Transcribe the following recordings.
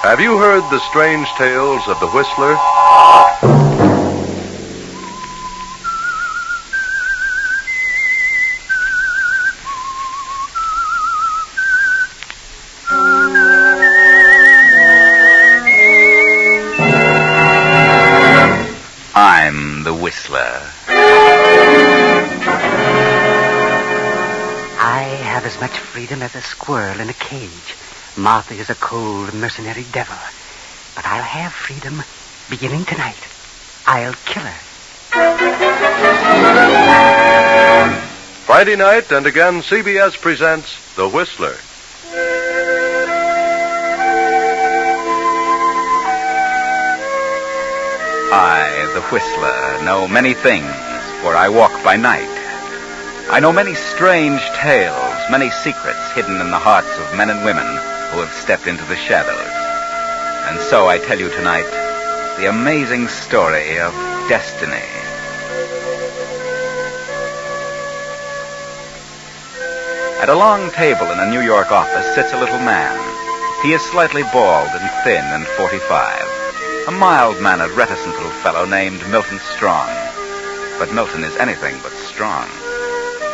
Have you heard the strange tales of the Whistler? I'm the Whistler. I have as much freedom as a squirrel in a cage. Martha is a cold, mercenary devil. But I'll have freedom beginning tonight. I'll kill her. Friday night, and again, CBS presents The Whistler. I, the Whistler, know many things, for I walk by night. I know many strange tales, many secrets hidden in the hearts of men and women who have stepped into the shadows. And so I tell you tonight the amazing story of destiny. At a long table in a New York office sits a little man. He is slightly bald and thin and 45. A mild-mannered, reticent little fellow named Milton Strong. But Milton is anything but strong.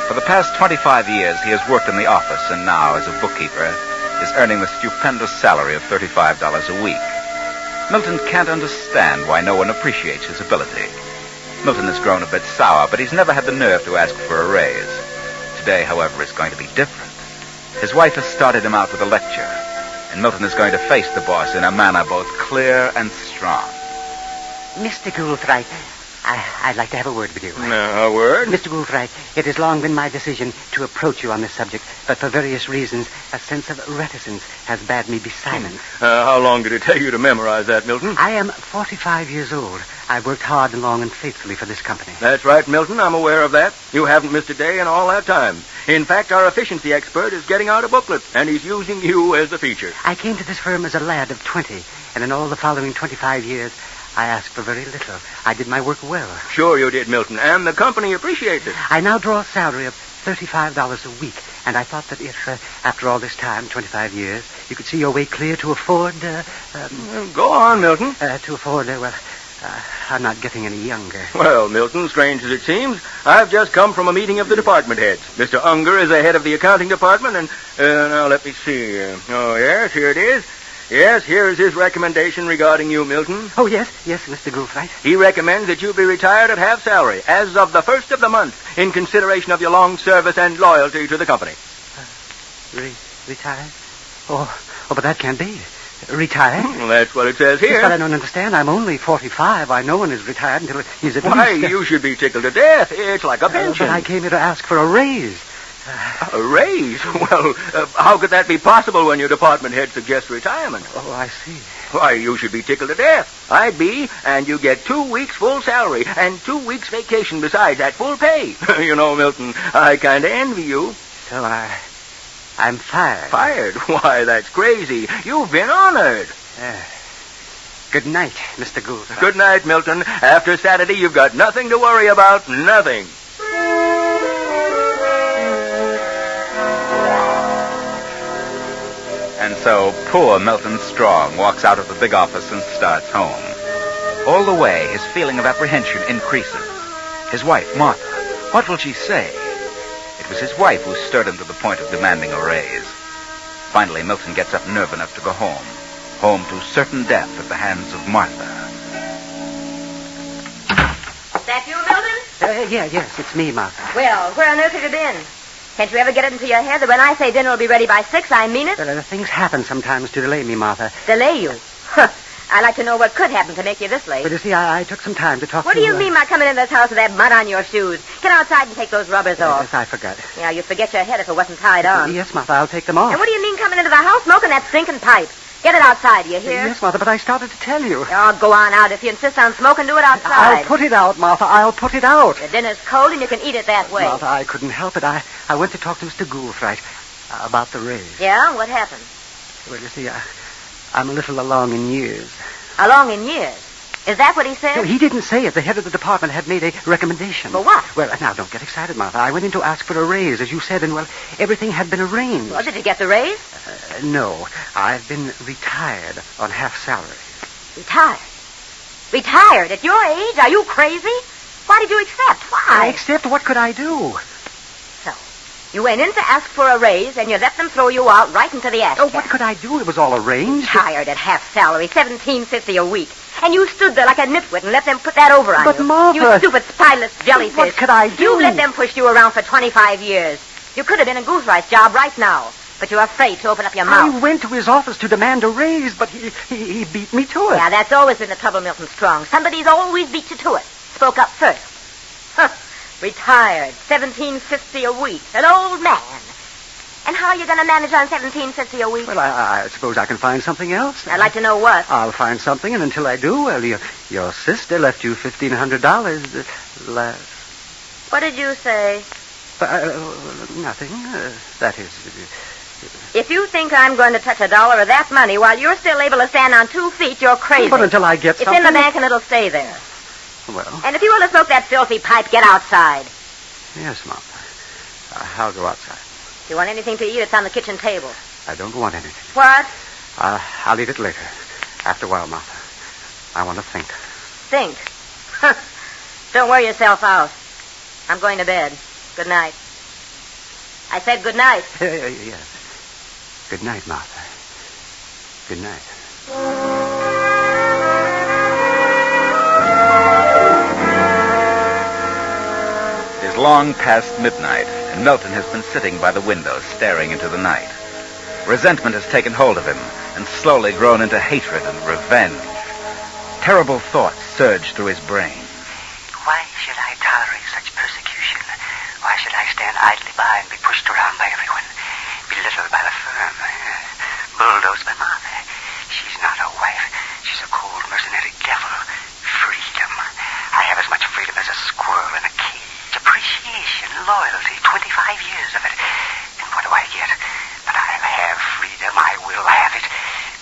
For the past 25 years, he has worked in the office, and now, as a bookkeeper, is earning the stupendous salary of $35 a week. Milton can't understand why no one appreciates his ability. Milton has grown a bit sour, but he's never had the nerve to ask for a raise. Today, however, is going to be different. His wife has started him out with a lecture, and Milton is going to face the boss in a manner both clear and strong. Mr. Goulthright, I'd like to have a word with you. A word? Mr. Goulthright, it has long been my decision to approach you on this subject, but for various reasons, a sense of reticence has bade me be silent. How long did it take you to memorize that, Milton? I am 45 years old. I've worked hard and long and faithfully for this company. That's right, Milton. I'm aware of that. You haven't missed a day in all that time. In fact, our efficiency expert is getting out a booklet, and he's using you as the feature. I came to this firm as a lad of 20, and in all the following 25 years, I asked for very little. I did my work well. Sure you did, Milton, and the company appreciates it. I now draw a salary of $35 a week, and I thought that if, after all this time, 25 years, you could see your way clear to afford, Go on, Milton. to afford, I'm not getting any younger. Well, Milton, strange as it seems, I've just come from a meeting of the department heads. Mr. Unger is the head of the accounting department, and, now let me see. Oh, yes, here it is. Yes, here's his recommendation regarding you, Milton. Oh, yes, Mr. Goulthright. He recommends that you be retired at half salary, as of the first of the month, in consideration of your long service and loyalty to the company. Retired? Oh, but that can't be. Retired? Well, that's what it says here. But I don't understand. I'm only 45. Why, no one is retired until he's at Why, least... you should be tickled to death. It's like a pension. But I came here to ask for a raise. A raise? Well, how could that be possible when your department head suggests retirement? Oh, I see. Why, you should be tickled to death. I'd be, and you get 2 weeks full salary and 2 weeks vacation besides at full pay. You know, Milton, I kind of envy you. So I'm fired. Fired? Why, that's crazy. You've been honored. Good night, Mr. Gould. Good night, Milton. After Saturday, you've got nothing to worry about. Nothing. And so poor Milton Strong walks out of the big office and starts home. All the way, his feeling of apprehension increases. His wife, Martha, what will she say? It was his wife who stirred him to the point of demanding a raise. Finally, Milton gets up nerve enough to go home. Home to certain death at the hands of Martha. That you, Milton? Yes, it's me, Martha. Well, where on earth have you been? Can't you ever get it into your head that when I say dinner will be ready by 6, I mean it? Well, things happen sometimes to delay me, Martha. Delay you? Huh. I'd like to know what could happen to make you this late. But you see, I took some time to talk What to do you mean by coming into this house with that mud on your shoes? Get outside and take those rubbers off. Yes, I forgot. Yeah, you'd forget your head if it wasn't tied on. Yes, Martha, I'll take them off. And what do you mean coming into the house smoking that stinking pipe? Get it outside, do you hear? Yes, Martha, but I started to tell you. Oh, go on out. If you insist on smoking, do it outside. I'll put it out, Martha. I'll put it out. The dinner's cold and you can eat it that way. Martha, I couldn't help it. I went to talk to Mr. Goulthright about the raise. Yeah? What happened? Well, you see, I'm a little along in years. Along in years? Is that what he said? No, he didn't say it. The head of the department had made a recommendation. For what? Well, now, don't get excited, Martha. I went in to ask for a raise, as you said, and, well, everything had been arranged. Well, did you get the raise? No. I've been retired on half salary. Retired? Retired at your age? Are you crazy? Why did you accept? Why? Except what could I do? So, you went in to ask for a raise, and you let them throw you out right into the ash. Oh, what could I do? It was all arranged. Retired at half salary, $17.50 a week. And you stood there like a nitwit and let them put that over on you. But, Martha... You stupid, spineless jellyfish. What could I do? You let them push you around for 25 years. You could have been a goose rice job right now. But you're afraid to open up your mouth. I went to his office to demand a raise, but he beat me to it. Yeah, that's always been the trouble, Milton Strong. Somebody's always beat you to it. Spoke up first. Huh. Retired. $17.50 a week. An old man. And how are you going to manage on $17.50 a week? Well, I suppose I can find something else. I'd like to know what. I'll find something, and until I do, well, your sister left you $1,500 last. What did you say? Nothing. That is... If you think I'm going to touch a dollar of that money while you're still able to stand on 2 feet, you're crazy. But until I get something... It's in the bank and it'll stay there. Well... And if you want to smoke that filthy pipe, get outside. Yes, Mom. I'll go outside. If you want anything to eat, it's on the kitchen table. I don't want anything. What? I'll eat it later. After a while, Martha. I want to think. Think? Don't wear yourself out. I'm going to bed. Good night. I said good night. Yes. Good night, Martha. Good night. It is long past midnight, and Milton has been sitting by the window, staring into the night. Resentment has taken hold of him, and slowly grown into hatred and revenge. Terrible thoughts surge through his brain. Why should I tolerate such persecution? Why should I stand idly by and be pushed around by everyone? Belittled by the firm? Bulldozed by Martha? She's not a wife. She's a cold, mercenary devil. Freedom. I have as much freedom as a squirrel in a cage. Appreciation, loyalty, 25 years of it. And what do I get? But I'll have freedom. I will have it.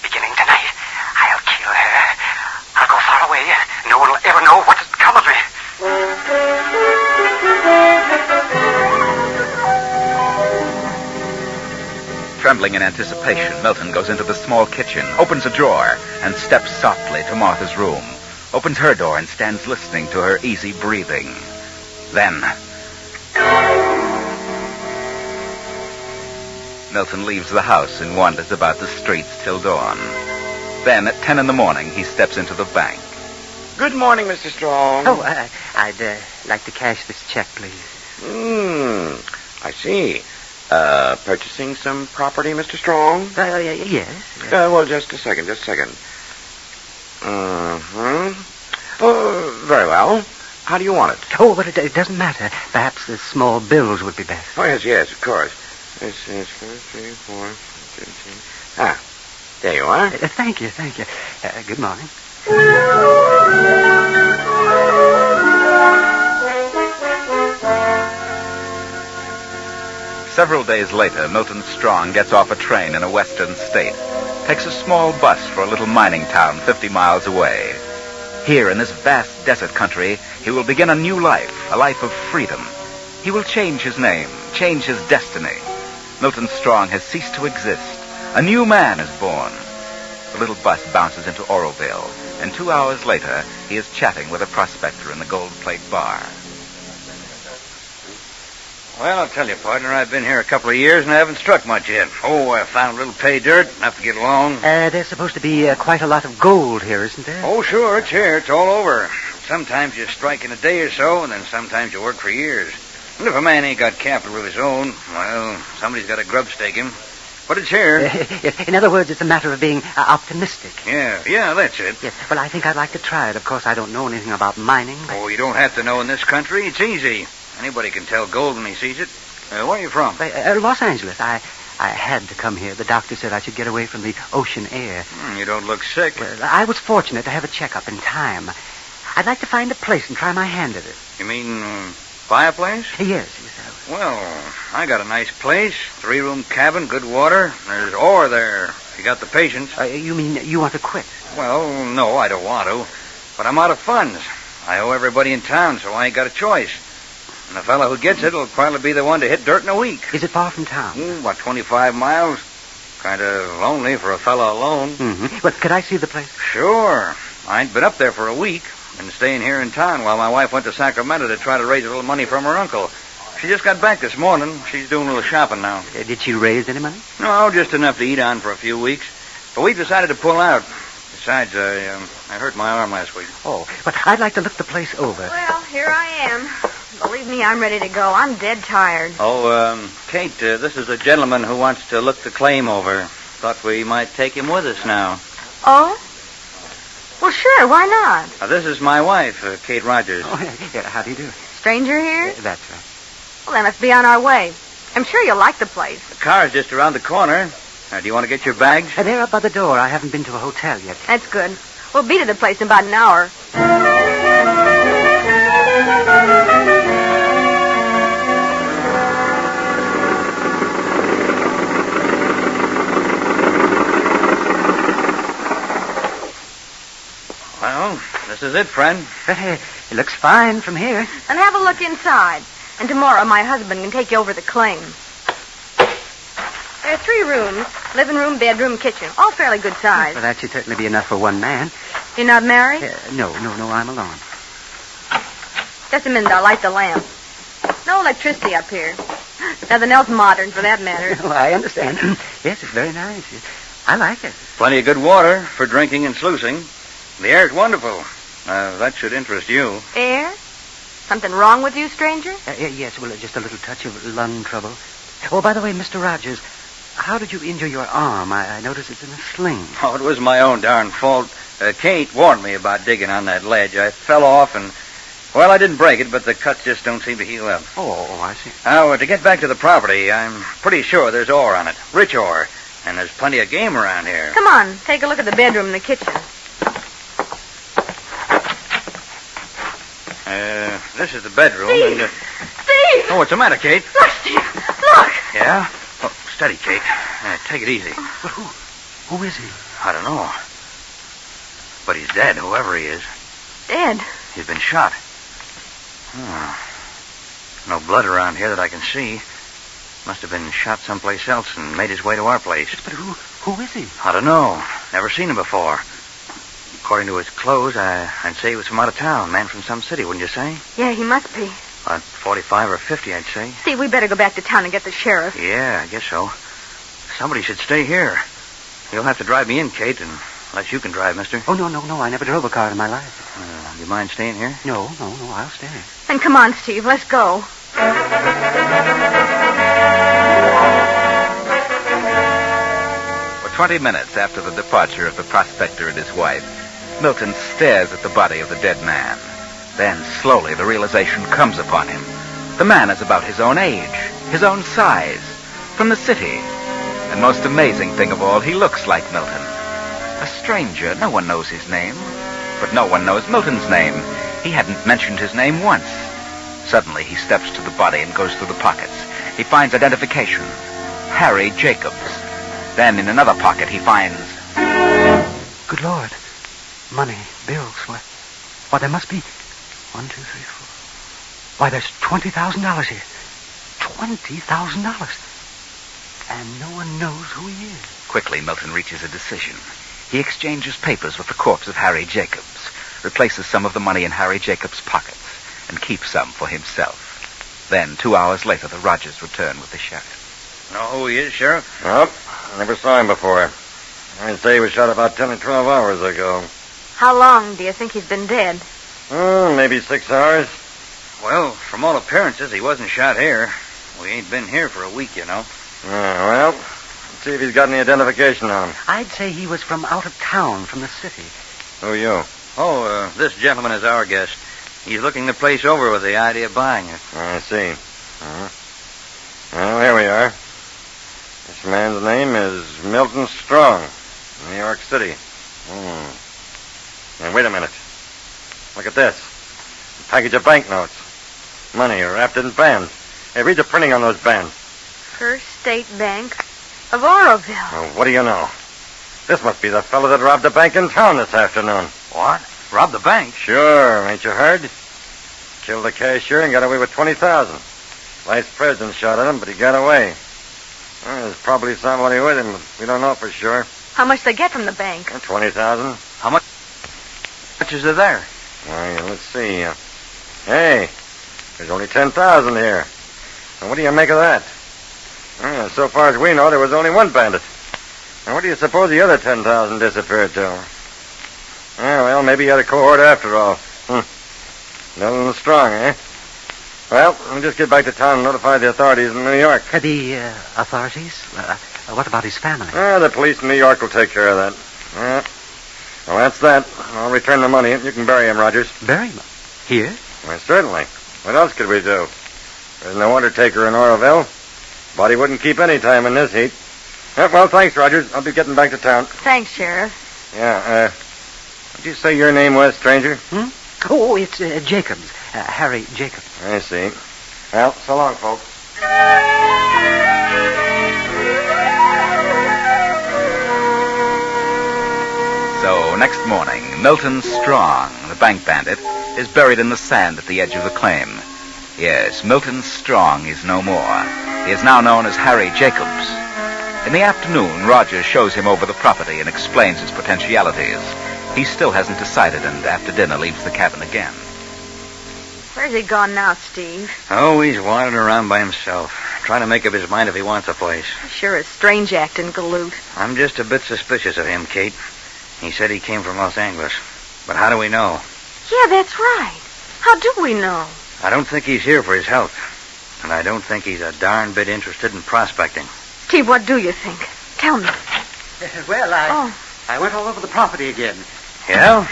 Beginning tonight, I'll kill her. I'll go far away. No one will ever know what's come of me. Trembling in anticipation, Milton goes into the small kitchen, opens a drawer, and steps softly to Martha's room. Opens her door and stands listening to her easy breathing. Then... Milton leaves the house and wanders about the streets till dawn. Then, at 10 a.m, he steps into the bank. Good morning, Mr. Strong. Oh, I'd like to cash this check, please. I see. Purchasing some property, Mr. Strong? Yes. Well, just a second. Oh, very well. How do you want it? Oh, but it doesn't matter. Perhaps the small bills would be best. Oh, yes, of course. This is 4, 3, 4, 15. There you are. Thank you. Good morning. Several days later, Milton Strong gets off a train in a western state, takes a small bus for a little mining town 50 miles away. Here in this vast desert country, he will begin a new life, a life of freedom. He will change his name, change his destiny. Milton Strong has ceased to exist. A new man is born. The little bus bounces into Oroville, and 2 hours later, he is chatting with a prospector in the Gold Plate bar. Well, I'll tell you, partner, I've been here a couple of years and I haven't struck much yet. Oh, I found a little pay dirt, enough to get along. There's supposed to be quite a lot of gold here, isn't there? Oh, sure, it's here. It's all over. Sometimes you strike in a day or so, and then sometimes you work for years. And if a man ain't got capital of his own, well, somebody's got to grub stake him. But it's here. In other words, it's a matter of being optimistic. Yeah, that's it. Yes, well, I think I'd like to try it. Of course, I don't know anything about mining. But... Oh, you don't have to know in this country. It's easy. Anybody can tell gold when he sees it. Where are you from? Los Angeles. I had to come here. The doctor said I should get away from the ocean air. You don't look sick. Well, I was fortunate to have a checkup in time. I'd like to find a place and try my hand at it. You mean buy a place? Yes. Well, I got a nice place. 3-room cabin, good water. There's ore there. If you got the patience. You mean you want to quit? Well, no, I don't want to. But I'm out of funds. I owe everybody in town, so I ain't got a choice. And the fellow who gets it will probably be the one to hit dirt in a week. Is it far from town? About 25 miles. Kind of lonely for a fellow alone. Mm-hmm. Well, could I see the place? Sure. I ain't been up there for a week. Been staying here in town while my wife went to Sacramento to try to raise a little money from her uncle. She just got back this morning. She's doing a little shopping now. Did she raise any money? No, just enough to eat on for a few weeks. But we decided to pull out. Besides, I hurt my arm last week. Oh, but I'd like to look the place over. Well, here I am. Believe me, I'm ready to go. I'm dead tired. Oh, Kate, this is a gentleman who wants to look the claim over. Thought we might take him with us now. Oh? Well, sure, why not? This is my wife, Kate Rogers. Oh, yeah, how do you do? Stranger here? That's right. Well, then let's be on our way. I'm sure you'll like the place. The car's just around the corner. Do you want to get your bags? They're up by the door. I haven't been to a hotel yet. That's good. We'll be to the place in about an hour. Well, this is it, friend. It looks fine from here. And have a look inside. And tomorrow my husband can take you over the claim. There are 3 rooms. Living room, bedroom, kitchen. All fairly good size. Well, that should certainly be enough for one man. You're not married? No, I'm alone. Just a minute, I'll light the lamp. No electricity up here. Nothing else modern, for that matter. Oh, I understand. Yes, it's very nice. I like it. Plenty of good water for drinking and sluicing. The air's wonderful. That should interest you. Air? Something wrong with you, stranger? Yes, well, just a little touch of lung trouble. Oh, by the way, Mr. Rogers, how did you injure your arm? I noticed it's in a sling. Oh, it was my own darn fault. Kate warned me about digging on that ledge. I fell off and, well, I didn't break it, but the cuts just don't seem to heal up. Oh, I see. Now, to get back to the property, I'm pretty sure there's ore on it. Rich ore. And there's plenty of game around here. Come on, take a look at the bedroom and the kitchen. This is the bedroom. Steve! And, Steve! Oh, what's the matter, Kate? Look, Steve! Look! Yeah? Oh, steady, Kate. Take it easy. But who is he? I don't know. But he's dead, whoever he is. Dead? He's been shot. No blood around here that I can see. Must have been shot someplace else and made his way to our place. But who is he? I don't know. Never seen him before. According to his clothes, I'd say he was from out of town. Man from some city, wouldn't you say? Yeah, he must be. About 45 or 50, I'd say. Steve, we better go back to town and get the sheriff. Yeah, I guess so. Somebody should stay here. You'll have to drive me in, Kate, unless you can drive, mister. Oh, no. I never drove a car in my life. Do you mind staying here? No, I'll stay. Then come on, Steve, let's go. For 20 minutes after the departure of the prospector and his wife, Milton stares at the body of the dead man. Then, slowly, the realization comes upon him. The man is about his own age, his own size, from the city. And most amazing thing of all, he looks like Milton. A stranger, no one knows his name. But no one knows Milton's name. He hadn't mentioned his name once. Suddenly, he steps to the body and goes through the pockets. He finds identification. Harry Jacobs. Then, in another pocket, he finds... Good Lord. Money, bills. Why, there must be 1, 2, 3, 4. Why, there's $20,000 here. $20,000. And no one knows who he is. Quickly, Milton reaches a decision. He exchanges papers with the corpse of Harry Jacobs, replaces some of the money in Harry Jacobs' pockets, and keeps some for himself. Then, 2 hours later, the Rogers return with the sheriff. Know who he is, Sheriff? Nope. Never saw him before. I'd say he was shot about 10 or 12 hours ago. How long do you think he's been dead? Maybe 6 hours. Well, from all appearances, he wasn't shot here. We ain't been here for a week, you know. Well, let's see if he's got any identification on him. I'd say he was from out of town, from the city. Who are you? Oh, this gentleman is our guest. He's looking the place over with the idea of buying it. I see. Well, here we are. This man's name is Milton Strong, New York City. Now, wait a minute. Look at this. A package of banknotes. Money wrapped in bands. Hey, read the printing on those bands. First State Bank of Oroville. Well, what do you know? This must be the fellow that robbed the bank in town this afternoon. What? Robbed the bank? Sure, ain't you heard? Killed the cashier and got away with $20,000. Vice president shot at him, but he got away. There's probably somebody with him. We don't know for sure. How much they get from the bank? 20,000. How much is there? Let's see. Hey, there's only 10,000 here. Now, what do you make of that? So far as we know, there was only one bandit. Now, where do you suppose the other 10,000 disappeared to? Well, maybe he had a cohort after all. Nothing strong, eh? Well, we'll just get back to town and notify the authorities in New York. The authorities? What about his family? The police in New York will take care of that. Well, that's that. I'll return the money. You can bury him, Rogers. Bury him? Here? Well, certainly. What else could we do? There's no undertaker in Oroville. Body wouldn't keep any time in this heat. Well, thanks, Rogers. I'll be getting back to town. Thanks, Sheriff. Yeah, what did you say your name was, stranger? Oh, it's Jacobs. Harry Jacobs. I see. Well, so long, folks. So, next morning, Milton Strong, the bank bandit, is buried in the sand at the edge of the claim. Yes, Milton Strong is no more. He is now known as Harry Jacobs. In the afternoon, Rogers shows him over the property and explains its potentialities. He still hasn't decided, and after dinner leaves the cabin again. Where's he gone now, Steve? Oh, he's wandering around by himself, trying to make up his mind if he wants a place. Sure is strange acting, galoot. I'm just a bit suspicious of him, Kate. He said he came from Los Angeles. But how do we know? Yeah, that's right. How do we know? I don't think he's here for his health. And I don't think he's a darn bit interested in prospecting. Steve, what do you think? Tell me. Well, I went all over the property again. Yeah?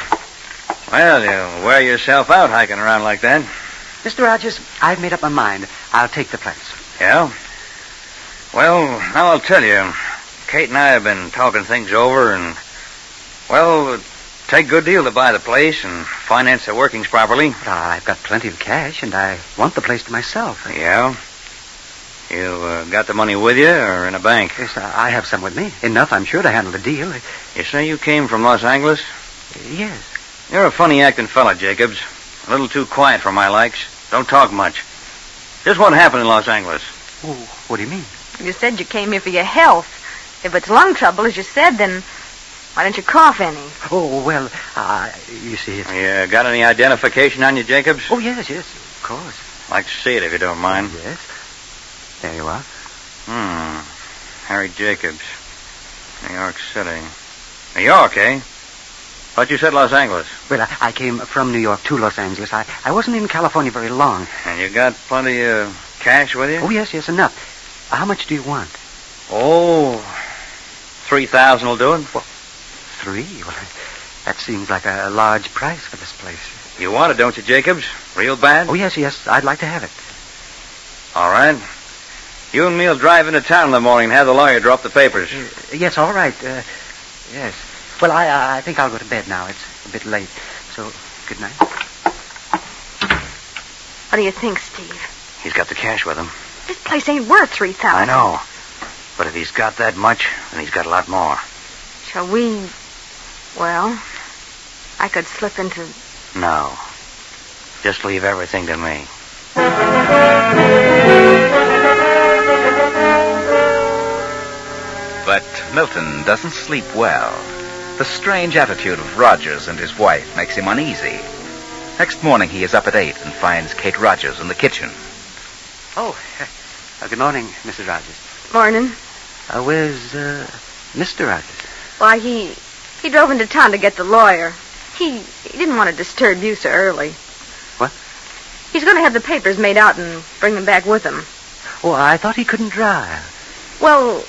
Well, you wear yourself out hiking around like that. Mr. Rogers, I've made up my mind. I'll take the place. Yeah? Well, now I'll tell you. Kate and I have been talking things over, and, well, take a good deal to buy the place and finance the workings properly. But I've got plenty of cash, and I want the place to myself. Yeah? You got the money with you or in a bank? Yes, I have some with me. Enough, I'm sure, to handle the deal. You say you came from Los Angeles? Yes. You're a funny-acting fella, Jacobs. A little too quiet for my likes. Don't talk much. Just what happened in Los Angeles? Oh, what do you mean? You said you came here for your health. If it's lung trouble, as you said, then why don't you cough any? Oh, well, you see, it's... You got any identification on you, Jacobs? Oh, yes, of course. Like to see it if you don't mind. Yes. There you are. Harry Jacobs. New York City. New York, eh? Thought you said Los Angeles. Well, I came from New York to Los Angeles. I wasn't in California very long. And you got plenty of cash with you? Oh, yes, enough. How much do you want? Oh, 3,000 will do it. Well, 3? Well, that seems like a large price for this place. You want it, don't you, Jacobs? Real bad? Oh, yes, I'd like to have it. All right. You and me'll drive into town in the morning and have the lawyer drop the papers. Yes, all right. Yes. Well, I think I'll go to bed now. It's a bit late. So, good night. What do you think, Steve? He's got the cash with him. This place ain't worth 3,000. I know. But if he's got that much, then he's got a lot more. Shall we... Well, I could slip into... No. Just leave everything to me. But Milton doesn't sleep well. The strange attitude of Rogers and his wife makes him uneasy. Next morning, he is up at 8 and finds Kate Rogers in the kitchen. Oh, good morning, Mrs. Rogers. Morning. Where's, Mr. Rogers? Why, he drove into town to get the lawyer. He didn't want to disturb you so early. What? He's going to have the papers made out and bring them back with him. Oh, I thought he couldn't drive. Well,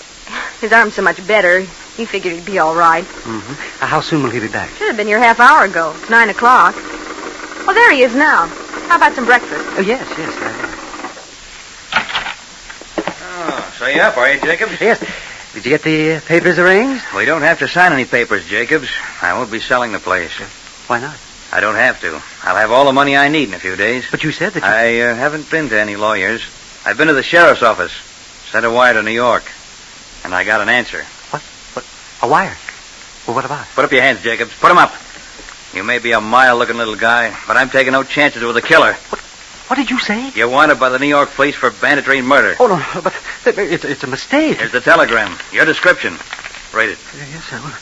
his arm's so much better, he figured he'd be all right. Mm-hmm. How soon will he be back? Should have been here half hour ago. It's 9 o'clock. Oh, there he is now. How about some breakfast? Oh, yes. Oh, so you up, are you, Jacobs? Yes. Did you get the papers arranged? We don't have to sign any papers, Jacobs. I won't be selling the place. Why not? I don't have to. I'll have all the money I need in a few days. But you said that you... I haven't been to any lawyers. I've been to the sheriff's office. Sent a wire to New York. And I got an answer. What? A wire? Well, what about? Put up your hands, Jacobs. Put them up. You may be a mild-looking little guy, but I'm taking no chances with a killer. What did you say? You're wanted by the New York police for banditry and murder. Oh, no, but it's a mistake. Here's the telegram. Your description. Read it. Yes, sir. Well,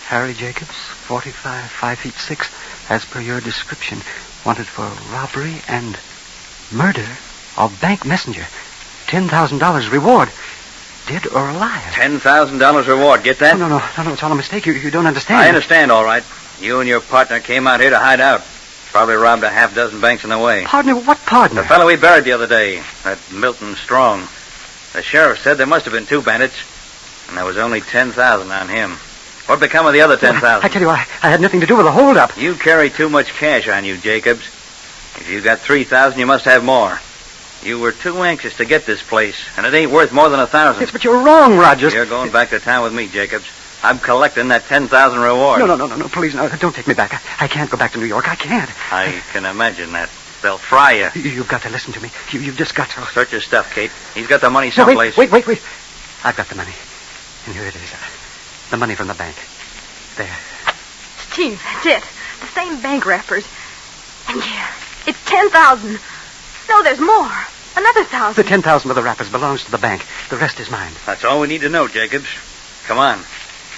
Harry Jacobs, 45, 5 feet 6, as per your description, wanted for robbery and murder of bank messenger. $10,000 reward. Dead or alive. $10,000 reward. Get that? No, it's all a mistake. You don't understand. I understand, all right. You and your partner came out here to hide out. Probably robbed a half dozen banks on the way. Partner? What partner? The fellow we buried the other day. That Milton Strong. The sheriff said there must have been 2 bandits, and there was only $10,000 on him. What become of the other $10,000? I tell you, I had nothing to do with the holdup. You carry too much cash on you, Jacobs. If you got $3,000, you must have more. You were too anxious to get this place, and it ain't worth more than $1,000. Yes, but you're wrong, Rogers. You're going back to town with me, Jacobs. I'm collecting that $10,000 reward. No, please, no, don't take me back. I can't go back to New York. I can't. I can imagine that. They'll fry you. You've got to listen to me. You've just got to... Search your stuff, Kate. He's got the money someplace. No, wait. I've got the money. And here it is. The money from the bank. There. Steve, that's it. The same bank wrappers. And yeah, it's 10,000. No, there's more. Another 1,000. The 10,000 of the wrappers belongs to the bank. The rest is mine. That's all we need to know, Jacobs. Come on.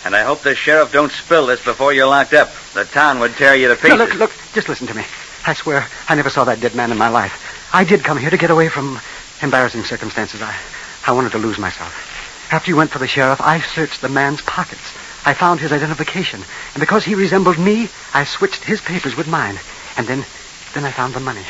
And I hope the sheriff don't spill this before you're locked up. The town would tear you to pieces. No, look, just listen to me. I swear, I never saw that dead man in my life. I did come here to get away from embarrassing circumstances. I wanted to lose myself. After you went for the sheriff, I searched the man's pockets. I found his identification. And because he resembled me, I switched his papers with mine. And then I found the money.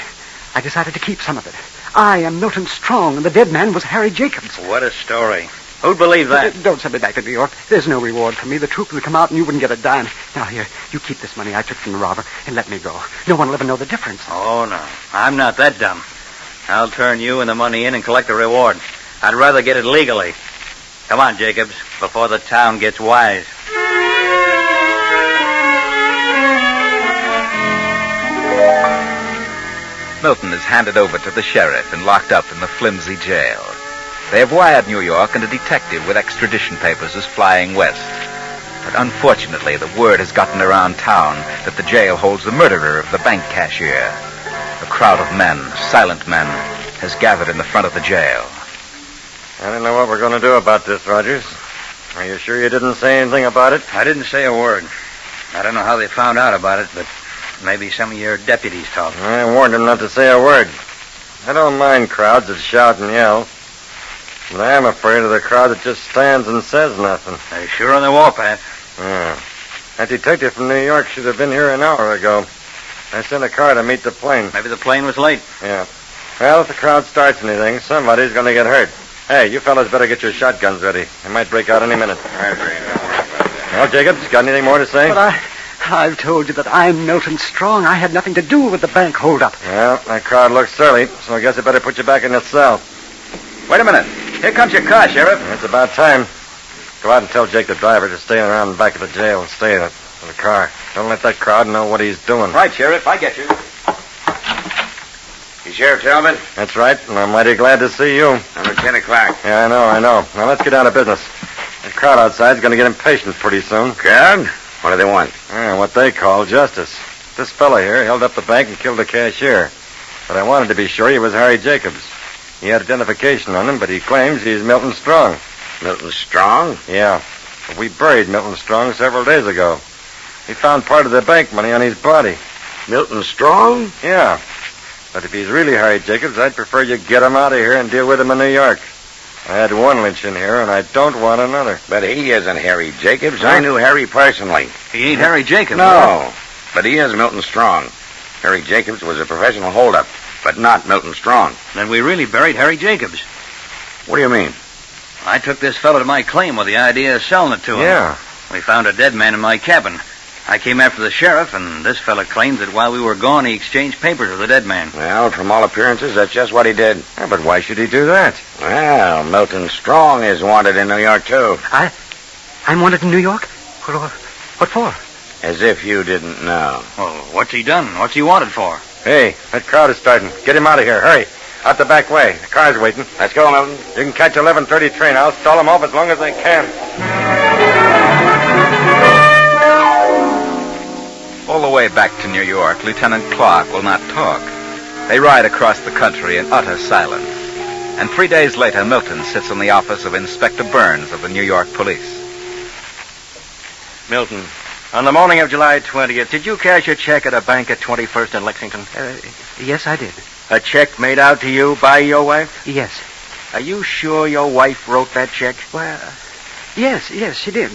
I decided to keep some of it. I am Milton Strong, and the dead man was Harry Jacobs. What a story. Who'd believe that? Don't send me back to New York. There's no reward for me. The truth would come out and you wouldn't get a dime. Now, here, you keep this money I took from the robber and let me go. No one will ever know the difference. Oh, no. I'm not that dumb. I'll turn you and the money in and collect the reward. I'd rather get it legally. Come on, Jacobs, before the town gets wise. Milton is handed over to the sheriff and locked up in the flimsy jail. They have wired New York, and a detective with extradition papers is flying west. But unfortunately, the word has gotten around town that the jail holds the murderer of the bank cashier. A crowd of men, silent men, has gathered in the front of the jail. I don't know what we're going to do about this, Rogers. Are you sure you didn't say anything about it? I didn't say a word. I don't know how they found out about it, but maybe some of your deputies talked. I warned them not to say a word. I don't mind crowds that shout and yell. But I am afraid of the crowd that just stands and says nothing. They're sure on the warpath. Yeah. That detective from New York should have been here an hour ago. I sent a car to meet the plane. Maybe the plane was late. Yeah. Well, if the crowd starts anything, somebody's going to get hurt. Hey, you fellas better get your shotguns ready. They might break out any minute. Well, Jacobs, got anything more to say? But I've told you that I'm Milton Strong. I had nothing to do with the bank holdup. Well, that crowd looks surly, so I guess I better put you back in the cell. Wait a minute. Here comes your car, Sheriff. It's about time. Go out and tell Jake the driver to stay around the back of the jail and stay in the car. Don't let that crowd know what he's doing. Right, Sheriff. I get you. You Sheriff Talbot? That's right, and I'm mighty glad to see you. Number 10 o'clock. Yeah, I know. Now, let's get down to business. The crowd outside's going to get impatient pretty soon. Crowd? What do they want? Yeah, what they call justice. This fella here held up the bank and killed the cashier. But I wanted to be sure he was Harry Jacobs. He had identification on him, but he claims he's Milton Strong. Milton Strong? Yeah. But we buried Milton Strong several days ago. We found part of the bank money on his body. Milton Strong? Yeah. But if he's really Harry Jacobs, I'd prefer you get him out of here and deal with him in New York. I had one lynch in here, and I don't want another. But he isn't Harry Jacobs. I knew Harry personally. He ain't Harry Jacobs. No. But he is Milton Strong. Harry Jacobs was a professional holdup, but not Milton Strong. Then we really buried Harry Jacobs. What do you mean? I took this fellow to my claim with the idea of selling it to him. Yeah. We found a dead man in my cabin. I came after the sheriff, and this fella claims that while we were gone, he exchanged papers with the dead man. Well, from all appearances, that's just what he did. Yeah, but why should he do that? Well, Milton Strong is wanted in New York, too. I'm wanted in New York? What for? As if you didn't know. Well, what's he done? What's he wanted for? Hey, that crowd is starting. Get him out of here. Hurry. Out the back way. The car's waiting. Let's go, Milton. You can catch 11:30 train. I'll stall them off as long as I can. All the way back to New York, Lieutenant Clark will not talk. They ride across the country in utter silence. And 3 days later, Milton sits in the office of Inspector Burns of the New York Police. Milton, on the morning of July 20th, did you cash a check at a bank at 21st and Lexington? Yes, I did. A check made out to you by your wife? Yes. Are you sure your wife wrote that check? Well, yes, she did.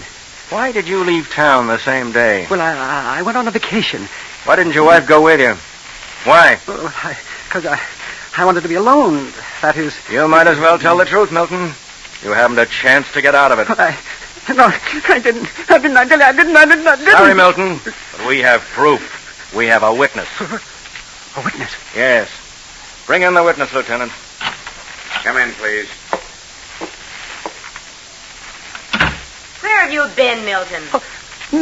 Why did you leave town the same day? Well, I went on a vacation. Why didn't your wife go with you? Why? Because I wanted to be alone. That is... You might as well tell the truth, Milton. You haven't a chance to get out of it. No, I didn't. I didn't. Sorry, Milton, but we have proof. We have a witness. A witness? Yes. Bring in the witness, Lieutenant. Come in, please. Where have you been, Milton?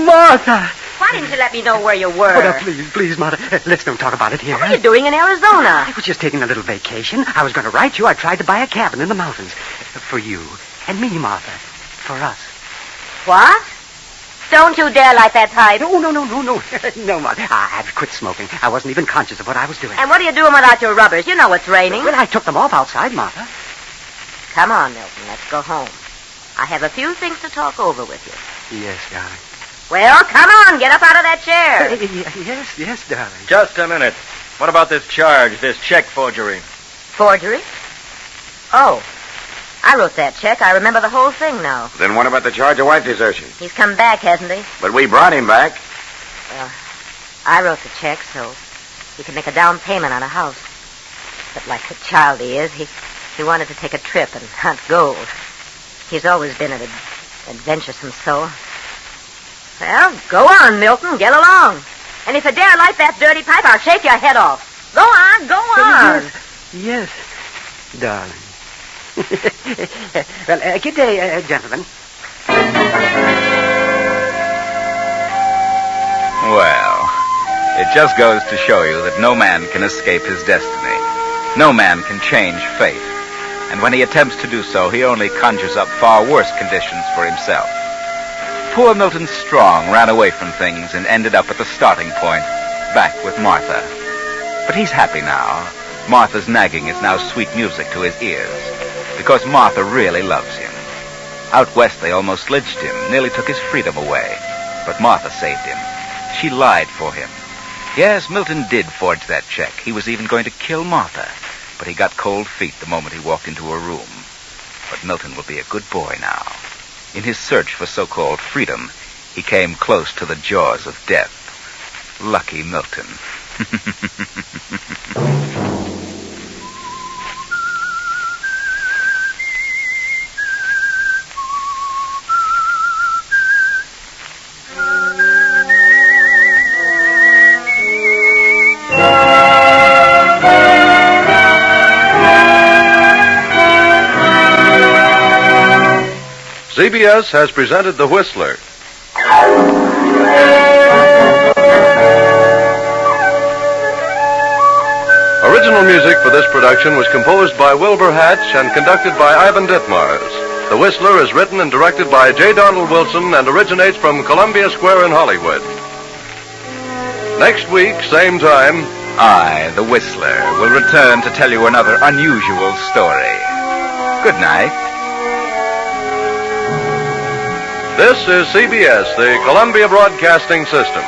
Martha! Why didn't you let me know where you were? Oh, no, please, Martha. Let's don't talk about it here. What are you doing in Arizona? I was just taking a little vacation. I was going to write you. I tried to buy a cabin in the mountains. For you. And me, Martha. For us. What? Don't you dare light that pipe. No. No, Martha. I quit smoking. I wasn't even conscious of what I was doing. And what are you doing without your rubbers? You know it's raining. Well, I took them off outside, Martha. Come on, Milton. Let's go home. I have a few things to talk over with you. Yes, darling. Well, come on. Get up out of that chair. Yes, darling. Just a minute. What about this charge, this check forgery? Forgery? Oh, I wrote that check. I remember the whole thing now. Then what about the charge of wife desertion? He's come back, hasn't he? But we brought him back. Well, I wrote the check so he could make a down payment on a house. But like the child he is, he wanted to take a trip and hunt gold. He's always been an adventuresome soul. Well, go on, Milton. Get along. And if you dare light that dirty pipe, I'll shake your head off. Go on. Yes, darling. Well, good day, gentlemen. Well, it just goes to show you that no man can escape his destiny. No man can change fate. And when he attempts to do so, he only conjures up far worse conditions for himself. Poor Milton Strong ran away from things and ended up at the starting point, back with Martha. But he's happy now. Martha's nagging is now sweet music to his ears, because Martha really loves him. Out west, they almost lynched him, nearly took his freedom away. But Martha saved him. She lied for him. Yes, Milton did forge that check. He was even going to kill Martha. But he got cold feet the moment he walked into her room. But Milton will be a good boy now. In his search for so-called freedom, he came close to the jaws of death. Lucky Milton. CBS has presented The Whistler. Original music for this production was composed by Wilbur Hatch and conducted by Ivan Ditmars. The Whistler is written and directed by J. Donald Wilson and originates from Columbia Square in Hollywood. Next week, same time, I, the Whistler, will return to tell you another unusual story. Good night. This is CBS, the Columbia Broadcasting System.